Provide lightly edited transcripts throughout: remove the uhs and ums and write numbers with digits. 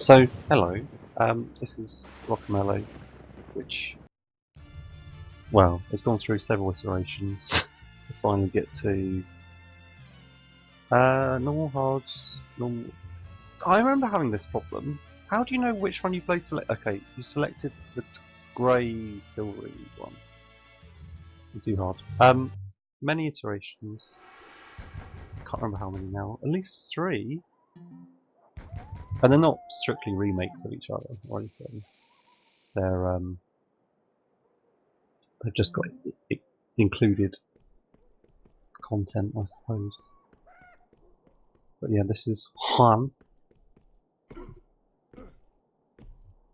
So, hello, this is Guacamelee, which, well, has gone through several iterations to finally get to normal, hard, normal. I remember having this problem. How do you know which one you play select? Okay, you selected the grey, silvery one. You do hard. Many iterations. Can't remember how many now. At least 3. And they're not strictly remakes of each other or anything. They've just got included content, I suppose. But yeah, this is Juan,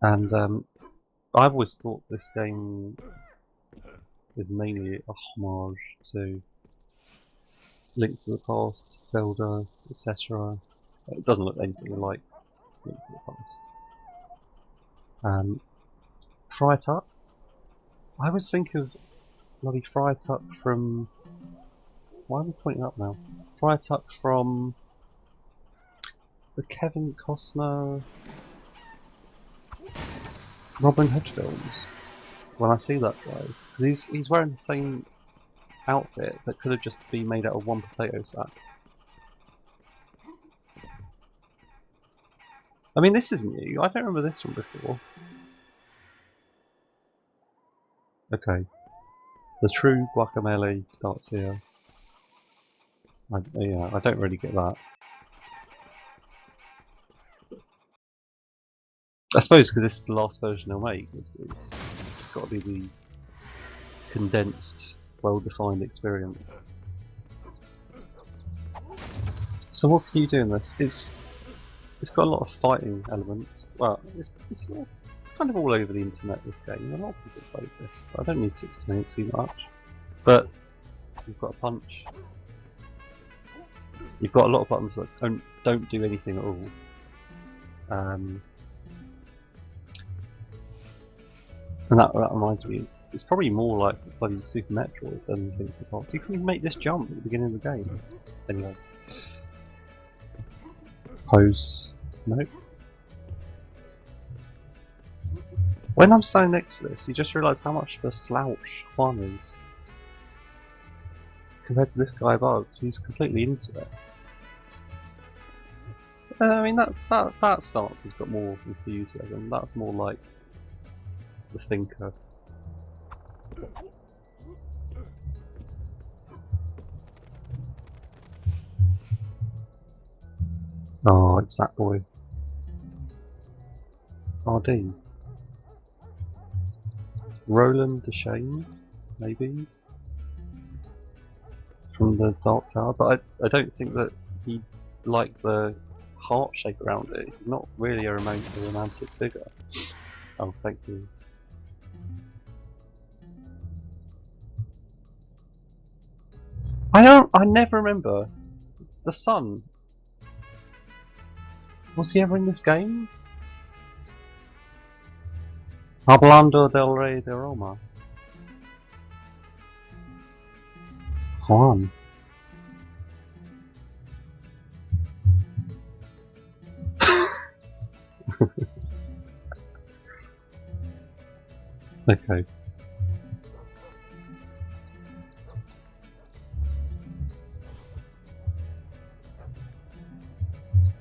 and I've always thought this game is mainly a homage to Link to the Past, Zelda, etc. It doesn't look anything like Link to the Past. Fry Tuck. I always think of bloody Fry Tuck from. Why am I pointing up now? Fry Tuck from the Kevin Costner Robin Hood films. When I see that guy, because he's wearing the same outfit that could have just been made out of one potato sack. I mean, this isn't new. I don't remember this from before. Okay, the true Guacamelee starts here. Yeah, I don't really get that. I suppose because this is the last version they'll make. It's got to be the condensed, well-defined experience. So what can you do in this? It's got a lot of fighting elements. Well, it's kind of all over the internet, this game. A lot of people play this. I don't need to explain it too much. But you've got a punch. You've got a lot of buttons that don't do anything at all. And that reminds me, it's probably more like bloody Super Metroid than Link to the Past. You can even make this jump at the beginning of the game. Anyway. Pose. Nope. When I'm standing next to this, you just realise how much of a slouch Juan is. Compared to this guy above, who's completely into it. I mean, that stance has got more enthusiasm. That's more like the thinker. Oh, it's that boy. RD. Roland Deschain, maybe? From the Dark Tower, but I don't think that he liked the heart shape around it. He's not really a romantic figure. Oh, thank you. I never remember. The sun. Was he ever in this game? Hablando del Rey de Roma. Juan. Okay.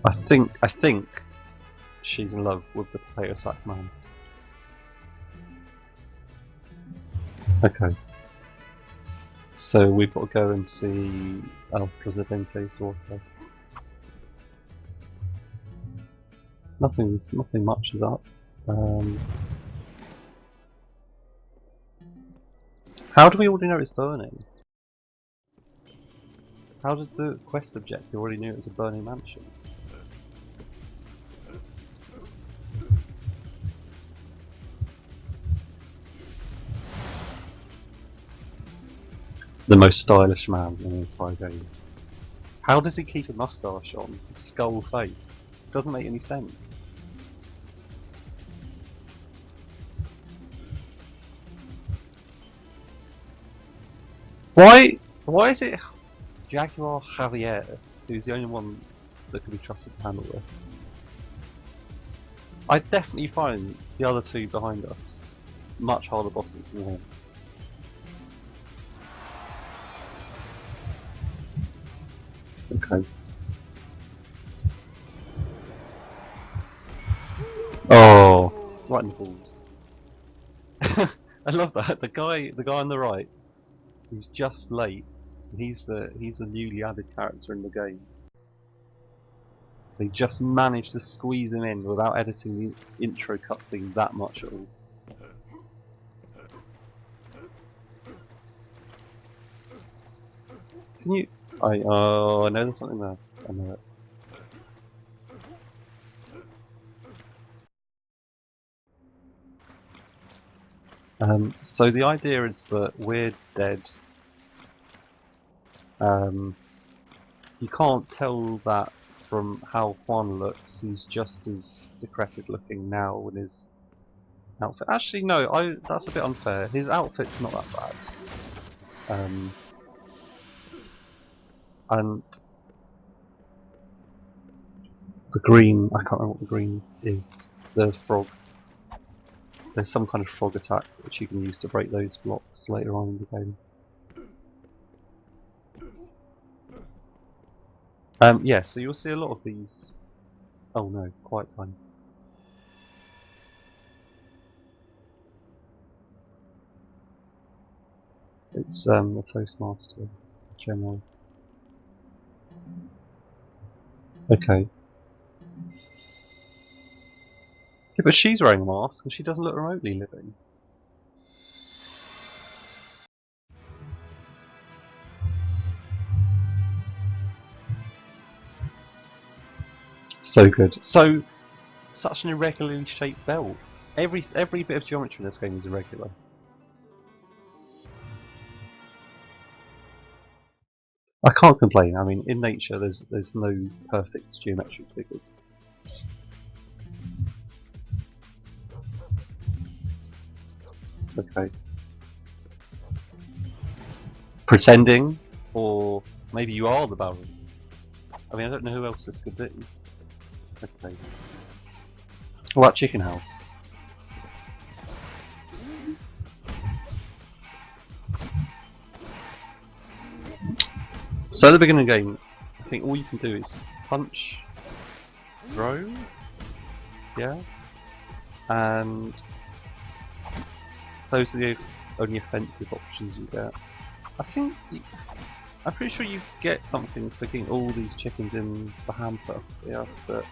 I think she's in love with the potato sack man. Okay. So we've got to go and see El Presidente's daughter. Nothing much is up. How do we already know it's burning? How did the quest objective already knew it was a burning mansion? The most stylish man in the entire game. How does he keep a moustache on? A skull face? Doesn't make any sense. Why is it Jaguar Javier who's the only one that can be trusted to handle this? I definitely find the other two behind us much harder bosses than him. Okay. Oh, right in the balls. I love that. The guy on the right, he's just late. He's the newly added character in the game. They just managed to squeeze him in without editing the intro cutscene that much at all. Can you? I know there's something there. I know it. So the idea is that we're dead. You can't tell that from how Juan looks. He's just as decrepit looking now in his outfit. Actually, no, that's a bit unfair. His outfit's not that bad. And the green, I can't remember what the green is. The frog. There's some kind of frog attack which you can use to break those blocks later on in the game. Yeah, so you'll see a lot of these. Oh no, quiet time. It's a Toastmaster general. Okay. Yeah, but she's wearing a mask and she doesn't look remotely living. So good. So, such an irregularly shaped belt. Every bit of geometry in this game is irregular. I can't complain. I mean, in nature, there's no perfect geometric figures. Okay. Pretending, or maybe you are the Baron. I mean, I don't know who else this could be. Okay. What about Chicken House? So at the beginning of the game, I think all you can do is punch, throw, yeah, and those are the only offensive options you get. I'm pretty sure you get something for getting all these chickens in the hamper, yeah, but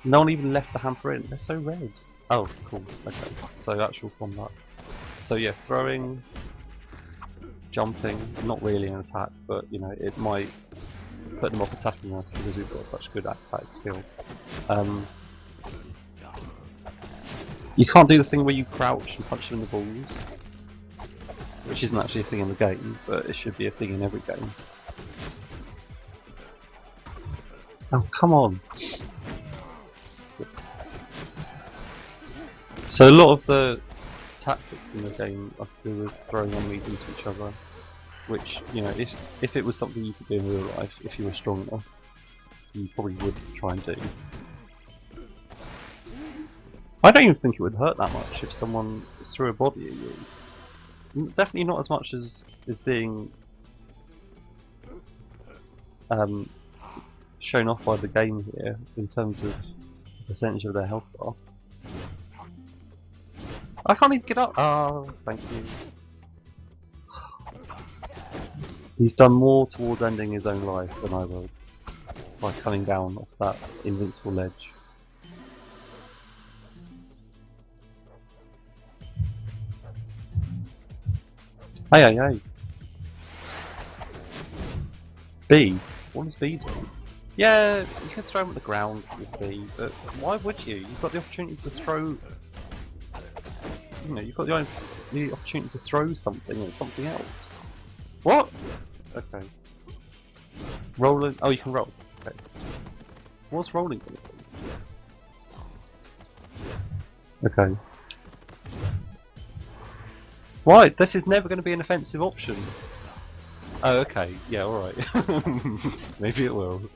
no one even left the hamper in. They're so red. Oh, cool. Okay, so actual combat. So yeah, throwing, jumping, not really an attack, but you know, it might put them off attacking us because we've got such good attack skill. You can't do the thing where you crouch and punch them in the balls, which isn't actually a thing in the game, but it should be a thing in every game. Oh, come on! So a lot of the tactics in the game are to do with throwing enemies into each other, which, you know, if it was something you could do in real life, if you were strong enough, you probably would try and do. I don't even think it would hurt that much if someone threw a body at you. Definitely not as much as is being shown off by the game here in terms of the percentage of their health bar. I can't even get up. Oh, thank you. He's done more towards ending his own life than I will by coming down off that invincible ledge. Hey. B? What does B do? Yeah, you can throw him at the ground with B, but why would you? You've got the opportunity to throw... You know, you've got the opportunity to throw something at something else. What? Okay. Rolling... Oh, you can roll. Okay. What's rolling going to do? Okay. Why? This is never going to be an offensive option. Oh, okay. Yeah, alright. Maybe it will.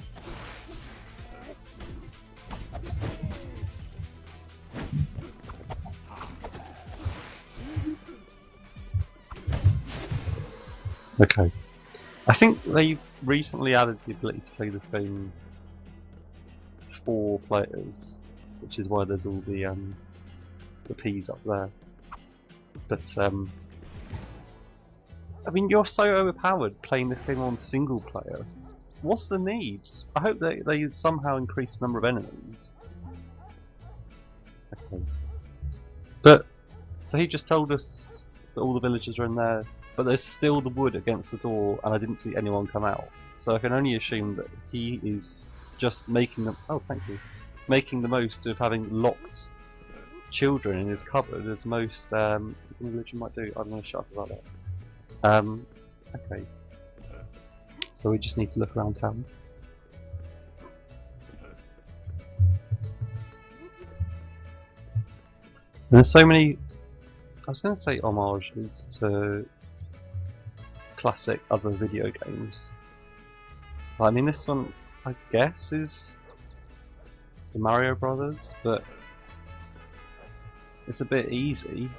Okay. I think they've recently added the ability to play this game 4 players, which is why there's all the P's up there. But I mean, you're so overpowered playing this game on single player. What's the need? I hope that they somehow increase the number of enemies. Okay. But so he just told us that all the villagers are in there, but there's still the wood against the door, and I didn't see anyone come out. So I can only assume that he is just making them. Oh, thank you. Making the most of having locked children in his cupboard, as most religion might do. I'm going to shut up about that. Okay. So we just need to look around town. And there's so many. I was going to say homages to classic other video games. I mean, this one, I guess, is the Mario Brothers, but it's a bit easy.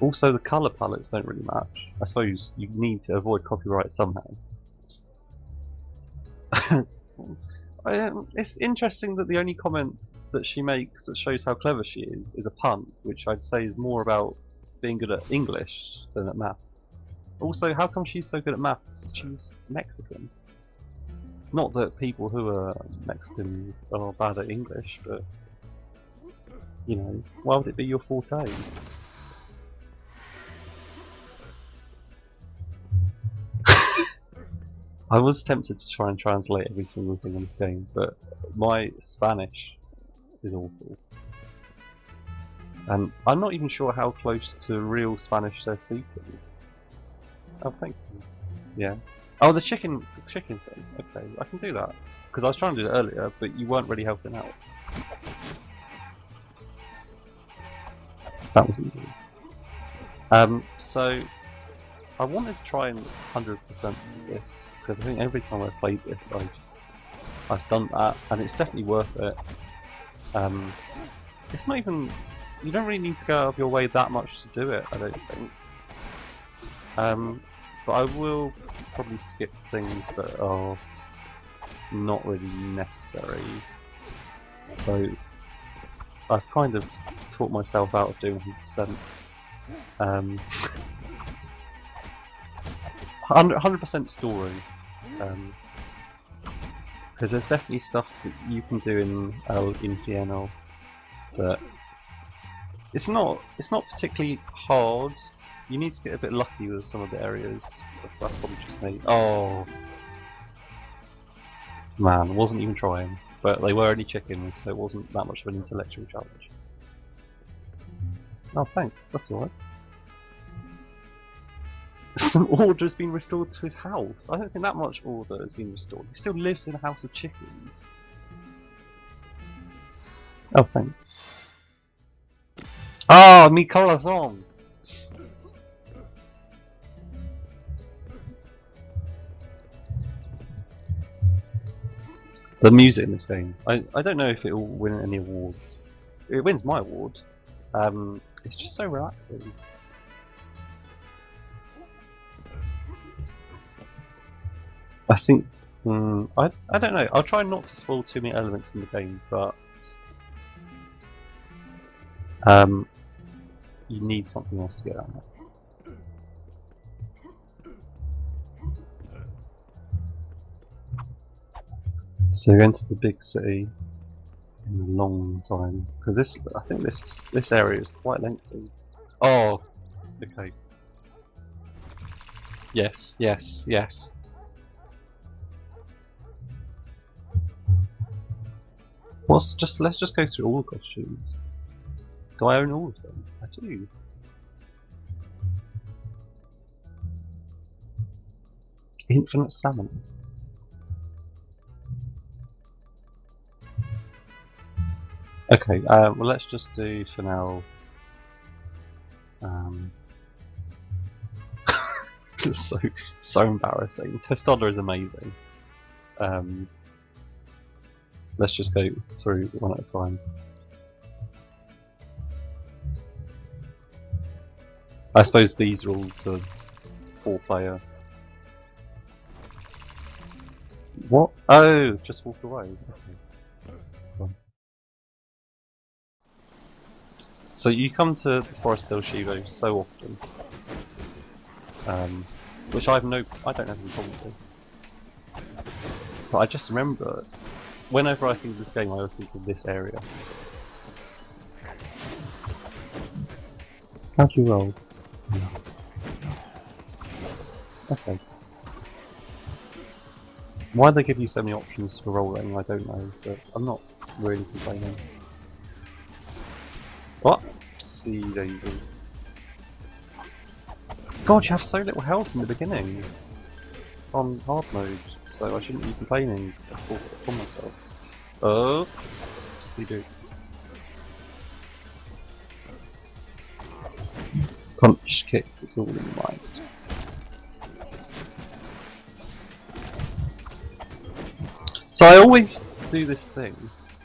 Also, the colour palettes don't really match. I suppose you need to avoid copyright somehow. It's interesting that the only comment that she makes that shows how clever she is a pun, which I'd say is more about being good at English than at maths. Also, how come she's so good at maths? She's Mexican. Not that people who are Mexican are bad at English, but you know, why would it be your forte? I was tempted to try and translate every single thing in this game, but my Spanish is awful. And I'm not even sure how close to real Spanish they're speaking. Oh, thank you. Yeah. Oh, the chicken thing. Okay, I can do that. Because I was trying to do it earlier, but you weren't really helping out. That was easy. So I wanted to try and 100% this, because I think every time I've played this, I've done that, and it's definitely worth it. It's not even. You don't really need to go out of your way that much to do it, I don't think. But I will probably skip things that are not really necessary. So I've kind of taught myself out of doing 100%. 100% story. Because there's definitely stuff that you can do in El Infierno that it's not particularly hard. You need to get a bit lucky with some of the areas. That's probably just me. Oh man, I wasn't even trying. But they were only chickens, so it wasn't that much of an intellectual challenge. Oh, thanks. That's alright. Some order has been restored to his house. I don't think that much order has been restored. He still lives in a house of chickens. Oh, thanks. Ah, mi corazón! The music in this game. I don't know if it will win any awards. It wins my award. It's just so relaxing. I think I don't know. I'll try not to spoil too many elements in the game, but you need something else to get out of it. So you enter the big city in a long time, because I think this area is quite lengthy. Oh, okay. Yes, yes, yes. Let's just go through all the costumes. Do I own all of them? I do. Infinite salmon. Okay, well let's just do for now. It's so embarrassing. Testola is amazing. Let's just go through one at a time. I suppose these are all to 4-player. What? Oh, just walk away. Okay. Fine. So you come to the Forest del Shivo so often, which I don't have any problem with. But I just remember, whenever I think of this game, I always think of this area. How'd you roll? Okay. Why they give you so many options for rolling, I don't know, but I'm not really complaining. What? See daisy. God, you have so little health in the beginning on hard mode, so I shouldn't be complaining to force it on myself. Oh, see do. Punch, kick, it's all in the mind. So I always do this thing.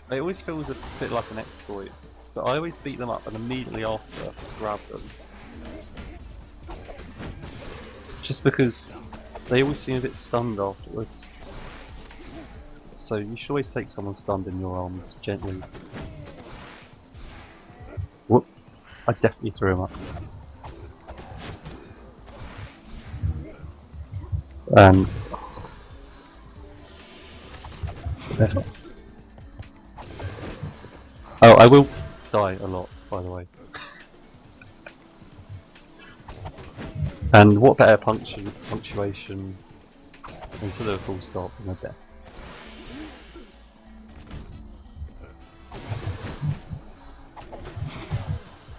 It always feels a bit like an exploit, but I always beat them up and immediately after grab them. Just because they always seem a bit stunned afterwards. So you should always take someone stunned in your arms gently. Whoop! I definitely threw him up. And oh, I will die a lot, by the way. And what better punctuation instead of a full stop than a death?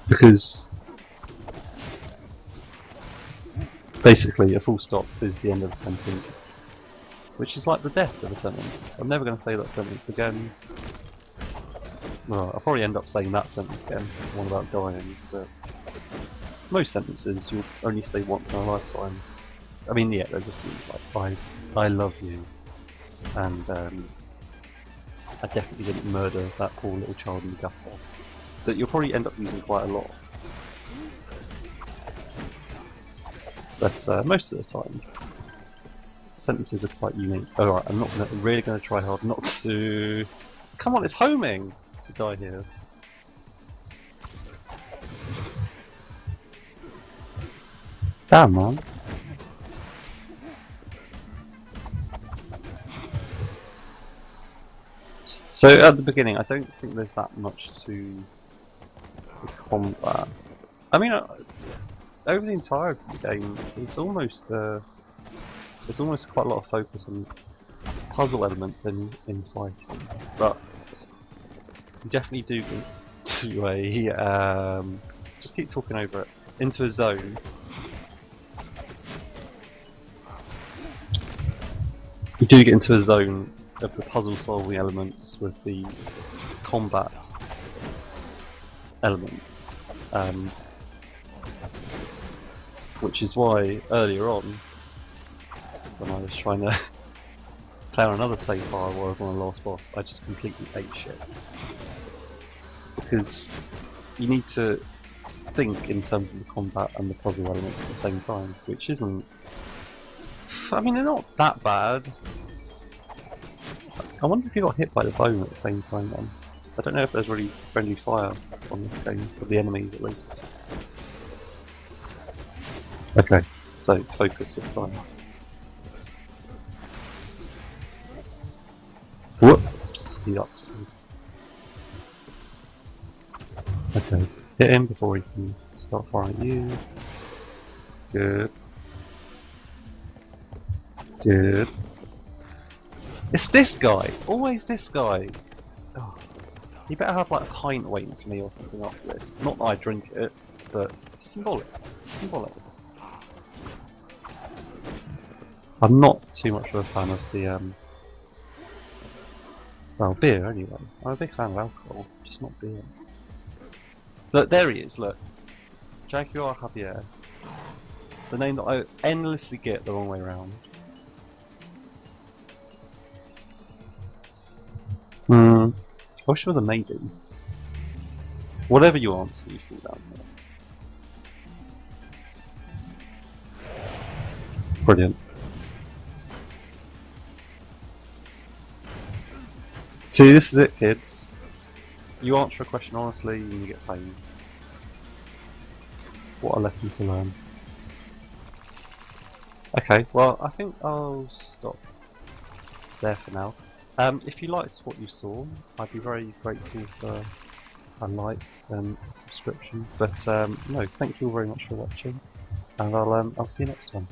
Because basically a full stop is the end of the sentence, which is like the death of a sentence. I'm never going to say that sentence again. Well, I'll probably end up saying that sentence again, one about dying, but most sentences you'll only say once in a lifetime. I mean, yeah, there's a few like I love you, and I definitely didn't murder that poor little child in the gutter. That you'll probably end up using quite a lot. But most of the time, sentences are quite unique. Alright, I'm really going to try hard not to... Come on, it's homing to die here. Damn, man. So at the beginning, I don't think there's that much to the combat. I mean, over the entirety of the game, it's almost quite a lot of focus on puzzle elements in fighting, but you definitely do get to a just keep talking over it, into a zone. You do get into a zone of the puzzle solving elements with the combat elements, which is why earlier on, when I was trying to play on another save file while I was on the last boss, I just completely ate shit. Because you need to think in terms of the combat and the puzzle elements at the same time, which isn't... I mean, they're not that bad. I wonder if you got hit by the bone at the same time then. I don't know if there's really friendly fire on this game, for the enemies at least. Okay, so focus this time. Whoops, the upside. Okay, hit him before he can start firing at you. Good. Good. It's this guy! Always this guy! Oh. You better have like a pint waiting for me or something after this. Not that I drink it, but symbolic. Symbolic. I'm not too much of a fan of the well, beer anyway. I'm a big fan of alcohol, just not beer. Look, there he is, look. Jaguar Javier. The name that I endlessly get the wrong way around. I wish it was a maiden. Whatever you answer, you fall down Brilliant. See, this is it, kids. You answer a question honestly and you get paid. What a lesson to learn. Okay, well, I think I'll stop there for now. If you liked what you saw, I'd be very grateful for a like and a subscription. But no, thank you all very much for watching, and I'll see you next time.